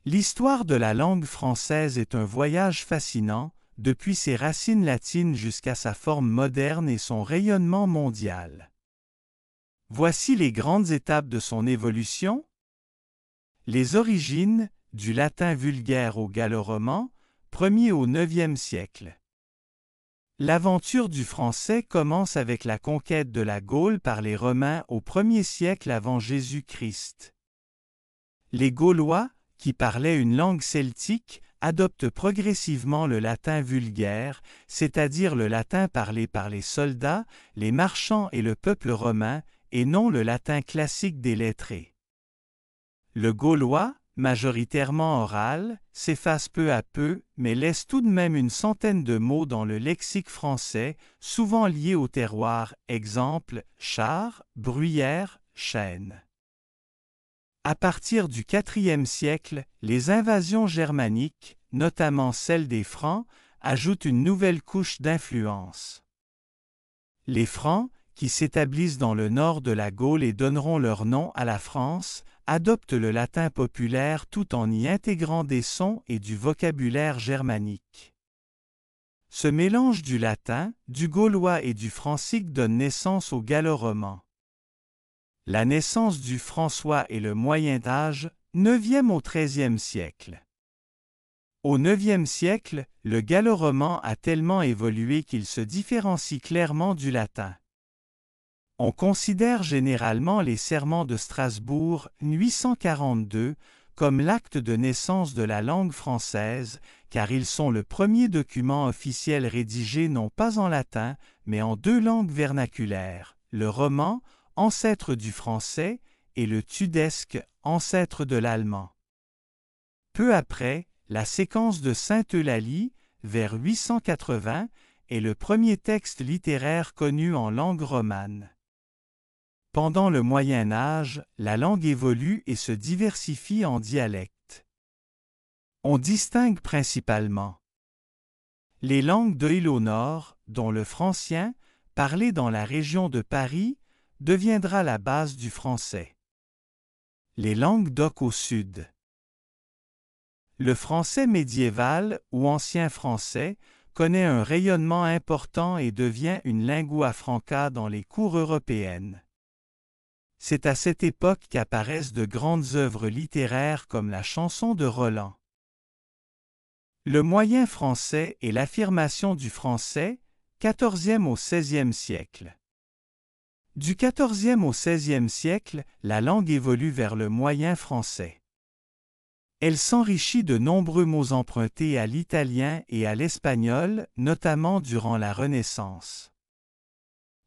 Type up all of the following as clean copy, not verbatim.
L'histoire de la langue française est un voyage fascinant, depuis ses racines latines jusqu'à sa forme moderne et son rayonnement mondial. Voici les grandes étapes de son évolution. Les origines, du latin vulgaire au gallo-roman, 1er au 9e siècle. L'aventure du français commence avec la conquête de la Gaule par les Romains au 1er siècle avant Jésus-Christ. Les Gaulois, qui parlaient une langue celtique, adoptent progressivement le latin vulgaire, c'est-à-dire le latin parlé par les soldats, les marchands et le peuple romain, et non le latin classique des lettrés. Le gaulois, majoritairement oral, s'efface peu à peu, mais laisse tout de même une centaine de mots dans le lexique français, souvent liés au terroir, exemple char, bruyère, chêne. À partir du IVe siècle, les invasions germaniques, notamment celles des Francs, ajoutent une nouvelle couche d'influence. Les Francs, qui s'établissent dans le nord de la Gaule et donneront leur nom à la France, adoptent le latin populaire tout en y intégrant des sons et du vocabulaire germanique. Ce mélange du latin, du gaulois et du francique donne naissance au gallo-roman. La naissance du François et le Moyen Âge, 9e au 13e siècle. Au 9e siècle, le gallo-roman a tellement évolué qu'il se différencie clairement du latin. On considère généralement les serments de Strasbourg, 842, comme l'acte de naissance de la langue française, car ils sont le premier document officiel rédigé non pas en latin, mais en deux langues vernaculaires, le roman, ancêtre du français, et le tudesque, ancêtre de l'allemand. Peu après, la séquence de Sainte-Eulalie, vers 880, est le premier texte littéraire connu en langue romane. Pendant le Moyen Âge, la langue évolue et se diversifie en dialectes. On distingue principalement les langues de l'île au nord, dont le francien, parlé dans la région de Paris, deviendra la base du français. Les langues d'oc au sud. Le français médiéval ou ancien français connaît un rayonnement important et devient une lingua franca dans les cours européennes. C'est à cette époque qu'apparaissent de grandes œuvres littéraires comme la chanson de Roland. Le moyen français et l'affirmation du français, 14e au 16e siècle. Du 14e au 16e siècle, la langue évolue vers le moyen français. Elle s'enrichit de nombreux mots empruntés à l'italien et à l'espagnol, notamment durant la Renaissance.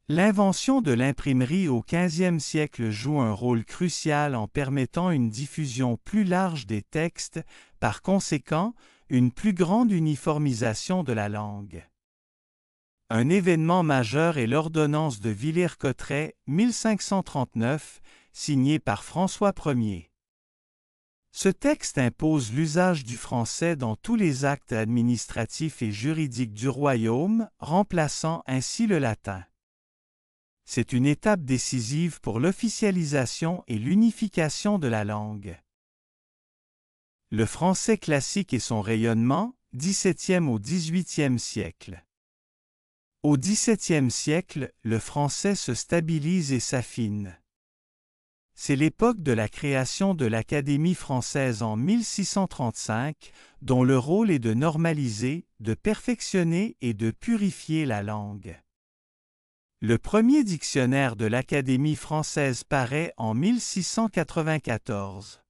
L'invention de l'imprimerie au XVe siècle joue un rôle crucial en permettant une diffusion plus large des textes, par conséquent, une plus grande uniformisation de la langue. Un événement majeur est l'ordonnance de Villers-Cotterêts, 1539, signée par François Ier. Ce texte impose l'usage du français dans tous les actes administratifs et juridiques du royaume, remplaçant ainsi le latin. C'est une étape décisive pour l'officialisation et l'unification de la langue. Le français classique et son rayonnement, 17e au 18e siècle. Au XVIIe siècle, le français se stabilise et s'affine. C'est l'époque de la création de l'Académie française en 1635, dont le rôle est de normaliser, de perfectionner et de purifier la langue. Le premier dictionnaire de l'Académie française paraît en 1694.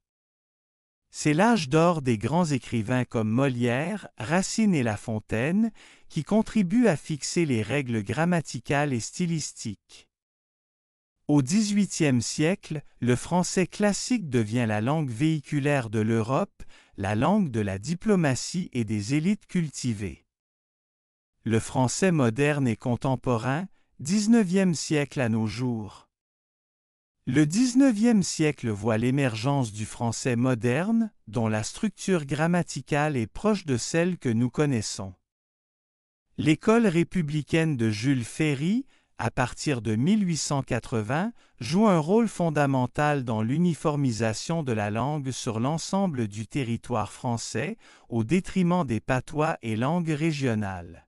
C'est l'âge d'or des grands écrivains comme Molière, Racine et La Fontaine, qui contribuent à fixer les règles grammaticales et stylistiques. Au XVIIIe siècle, le français classique devient la langue véhiculaire de l'Europe, la langue de la diplomatie et des élites cultivées. Le français moderne et contemporain, 19e siècle à nos jours. Le 19e siècle voit l'émergence du français moderne, dont la structure grammaticale est proche de celle que nous connaissons. L'école républicaine de Jules Ferry, à partir de 1880, joue un rôle fondamental dans l'uniformisation de la langue sur l'ensemble du territoire français, au détriment des patois et langues régionales.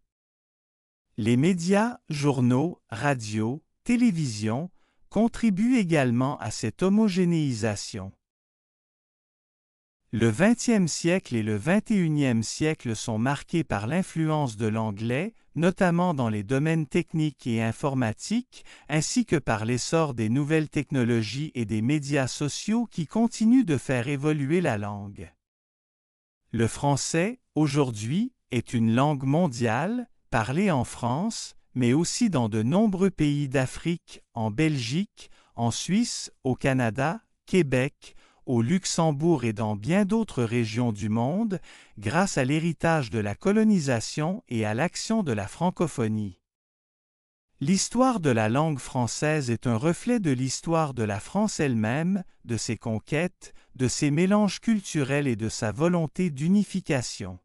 Les médias, journaux, radios, télévision contribuent également à cette homogénéisation. Le XXe siècle et le XXIe siècle sont marqués par l'influence de l'anglais, notamment dans les domaines techniques et informatiques, ainsi que par l'essor des nouvelles technologies et des médias sociaux qui continuent de faire évoluer la langue. Le français, aujourd'hui, est une langue mondiale, parlée en France, mais aussi dans de nombreux pays d'Afrique, en Belgique, en Suisse, au Canada, Québec, au Luxembourg et dans bien d'autres régions du monde, grâce à l'héritage de la colonisation et à l'action de la francophonie. L'histoire de la langue française est un reflet de l'histoire de la France elle-même, de ses conquêtes, de ses mélanges culturels et de sa volonté d'unification.